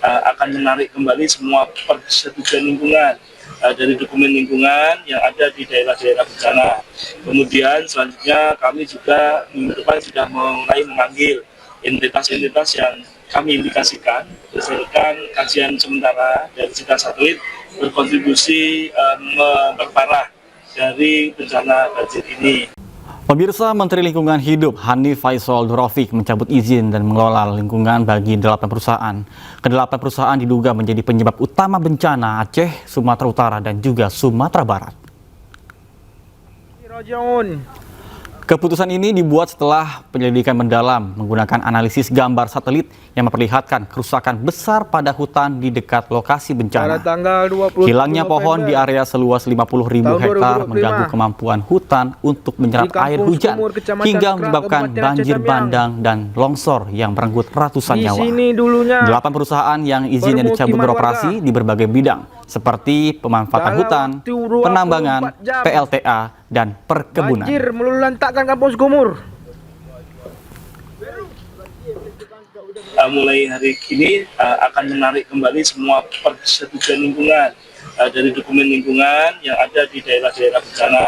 akan menarik kembali semua persetujuan lingkungan dari dokumen lingkungan yang ada di daerah-daerah bencana. Kemudian selanjutnya kami juga minggu depan sudah mulai memanggil entitas-entitas yang kami indikasikan berdasarkan kajian sementara dari sita satelit berkontribusi memperparah dari bencana banjir ini. Pemirsa, Menteri Lingkungan Hidup Hanif Faisal Nurrafiq mencabut izin dan mengelola lingkungan bagi 8 perusahaan. Ke-8 perusahaan diduga menjadi penyebab utama bencana Aceh, Sumatera Utara, dan juga Sumatera Barat. Keputusan ini dibuat setelah penyelidikan mendalam menggunakan analisis gambar satelit yang memperlihatkan kerusakan besar pada hutan di dekat lokasi bencana. Hilangnya pohon di area seluas 50.000 hektar mengganggu kemampuan hutan untuk menyerap air hujan hingga menyebabkan banjir bandang dan longsor yang merenggut ratusan nyawa. 8 perusahaan yang izinnya dicabut beroperasi di berbagai bidang seperti pemanfaatan hutan, penambangan, PLTA, dan perkebunan. Banjir melulu lantakkan kampung Sumur. Mulai hari ini akan menarik kembali semua persetujuan lingkungan dari dokumen lingkungan yang ada di daerah-daerah bencana.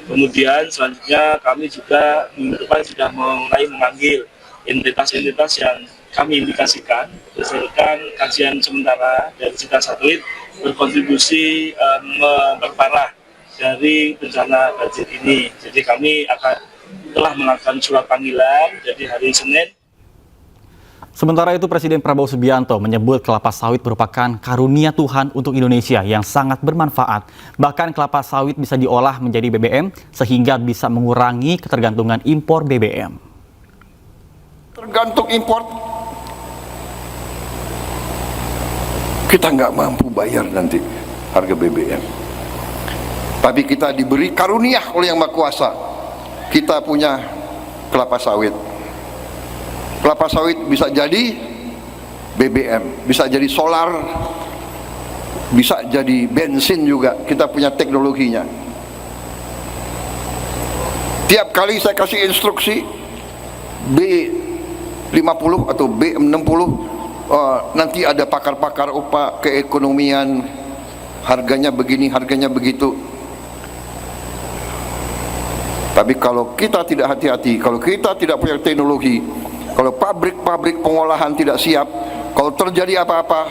Kemudian selanjutnya kami juga minggu depan sudah mulai memanggil entitas-entitas yang kami indikasikan berdasarkan kajian sementara dari sita satelit berkontribusi memperparah dari bencana banjir ini. Jadi kami telah melakukan surat panggilan jadi hari Senin. Sementara itu, Presiden Prabowo Subianto menyebut kelapa sawit merupakan karunia Tuhan untuk Indonesia yang sangat bermanfaat. Bahkan kelapa sawit bisa diolah menjadi BBM sehingga bisa mengurangi ketergantungan impor BBM. Tergantung impor, kita nggak mampu bayar nanti harga BBM. Tapi kita diberi karunia oleh Yang Maha Kuasa. Kita punya kelapa sawit. Kelapa sawit bisa jadi BBM, bisa jadi solar, bisa jadi bensin juga. Kita punya teknologinya. Tiap kali saya kasih instruksi B50 atau B60, nanti ada pakar-pakar keekonomian, harganya begini, harganya begitu. Tapi kalau kita tidak hati-hati, kalau kita tidak punya teknologi, kalau pabrik-pabrik pengolahan tidak siap, kalau terjadi apa-apa,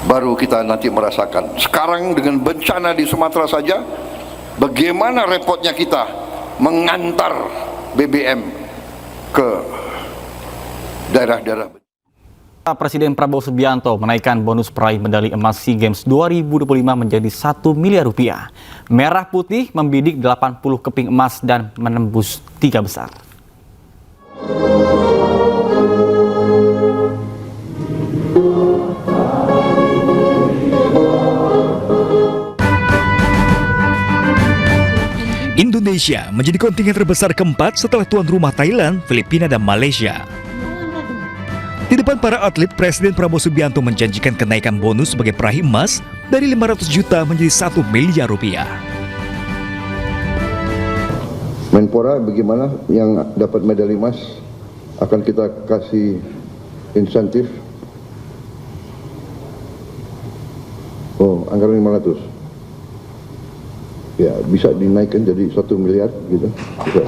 baru kita nanti merasakan. Sekarang dengan bencana di Sumatera saja, bagaimana repotnya kita mengantar BBM ke daerah-daerah. Presiden Prabowo Subianto menaikkan bonus peraih medali emas SEA Games 2025 menjadi 1 miliar rupiah. Merah putih membidik 80 keping emas dan menembus 3 besar. Indonesia menjadi kontingen terbesar keempat setelah tuan rumah Thailand, Filipina, dan Malaysia. Di depan para atlet, Presiden Prabowo Subianto menjanjikan kenaikan bonus sebagai peraih emas dari 500 juta menjadi 1 miliar rupiah. Menpora bagaimana yang dapat medali emas akan kita kasih insentif. Anggaran 500. Ya, bisa dinaikkan jadi 1 miliar gitu. Bisa.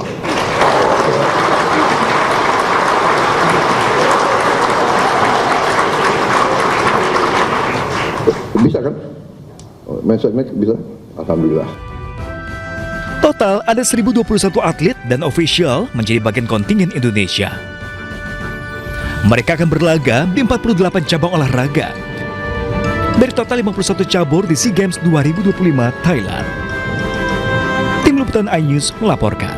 Bisa kan? Mensesnek bisa? Alhamdulillah. Total ada 1021 atlet dan ofisial menjadi bagian kontingen Indonesia. Mereka akan berlaga di 48 cabang olahraga. Dari total 51 cabur di SEA Games 2025 Thailand. Tim Liputan iNews melaporkan.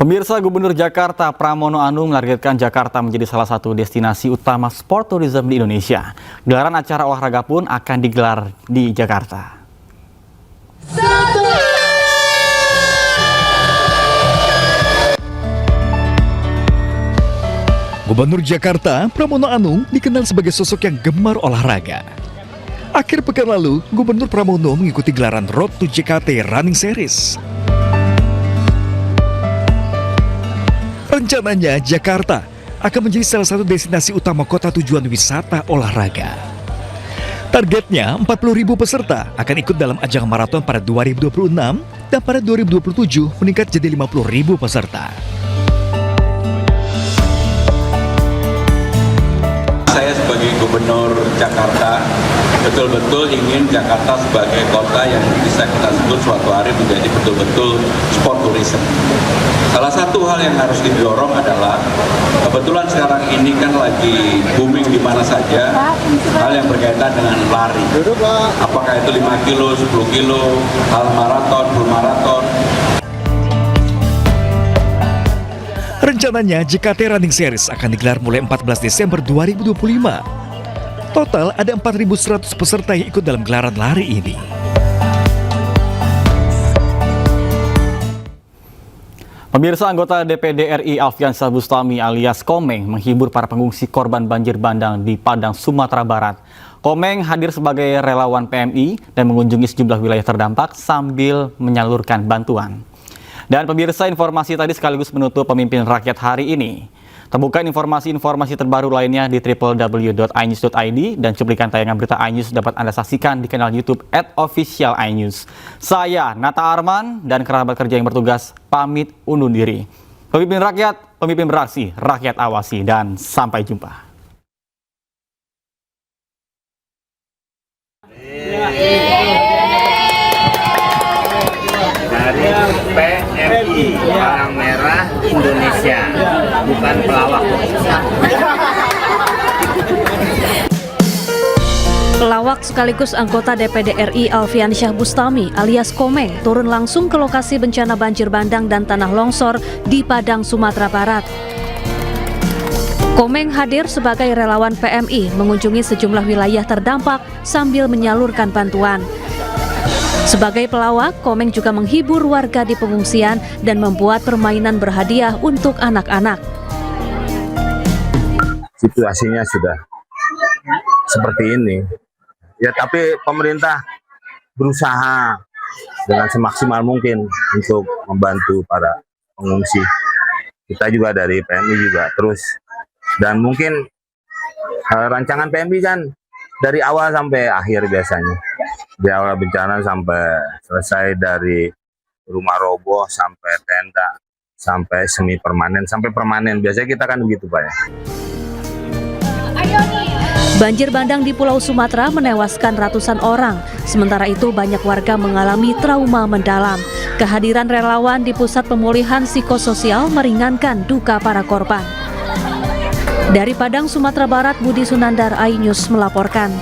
Pemirsa, Gubernur Jakarta Pramono Anung menargetkan Jakarta menjadi salah satu destinasi utama sport tourism di Indonesia. Gelaran acara olahraga pun akan digelar di Jakarta. Gubernur Jakarta Pramono Anung dikenal sebagai sosok yang gemar olahraga. Akhir pekan lalu, Gubernur Pramono mengikuti gelaran Road to JKT Running Series. Rencananya Jakarta akan menjadi salah satu destinasi utama kota tujuan wisata olahraga. Targetnya 40.000 peserta akan ikut dalam ajang maraton pada 2026 dan pada 2027 meningkat jadi 50.000 peserta. Saya sebagai Gubernur Jakarta betul-betul ingin Jakarta sebagai kota yang bisa kita sebut suatu hari menjadi betul-betul sport tourism. Salah satu hal yang harus didorong adalah kebetulan sekarang ini kan lagi booming di mana saja hal yang berkaitan dengan lari. Apakah itu 5 kilo, 10 kilo, hal maraton, full maraton. Rencananya JKT Running Series akan digelar mulai 14 Desember 2025. Total ada 4.100 peserta yang ikut dalam gelaran lari ini. Pemirsa, anggota DPD RI Alfiansyah Bustami alias Komeng menghibur para pengungsi korban banjir bandang di Padang, Sumatera Barat. Komeng hadir sebagai relawan PMI dan mengunjungi sejumlah wilayah terdampak sambil menyalurkan bantuan. Dan pemirsa, informasi tadi sekaligus menutup Pemimpin Rakyat hari ini. Temukan informasi-informasi terbaru lainnya di www.inews.id dan cuplikan tayangan berita iNews dapat Anda saksikan di kanal YouTube @officialinews. Saya Nata Arman dan kerabat kerja yang bertugas pamit undur diri. Pemimpin Rakyat, pemimpin beraksi, rakyat awasi, dan sampai jumpa. Dari PMI Palang Merah Indonesia, bukan pelawak. Pelawak sekaligus anggota DPD RI Alfiansyah Bustami alias Komeng turun langsung ke lokasi bencana banjir bandang dan tanah longsor di Padang, Sumatera Barat. Komeng hadir sebagai relawan PMI mengunjungi sejumlah wilayah terdampak sambil menyalurkan bantuan. Sebagai pelawak, Komeng juga menghibur warga di pengungsian dan membuat permainan berhadiah untuk anak-anak. Situasinya sudah seperti ini. Ya, tapi pemerintah berusaha dengan semaksimal mungkin untuk membantu para pengungsi. Kita juga dari PMI juga terus. Dan mungkin rancangan PMI kan dari awal sampai akhir biasanya. Di awal bencana sampai selesai, dari rumah roboh sampai tenda, sampai semi permanen, sampai permanen. Biasanya kita kan begitu, Pak ya. Banjir bandang di Pulau Sumatera menewaskan ratusan orang. Sementara itu banyak warga mengalami trauma mendalam. Kehadiran relawan di Pusat Pemulihan Psikososial meringankan duka para korban. Dari Padang, Sumatera Barat, Budi Sunandar, iNews melaporkan.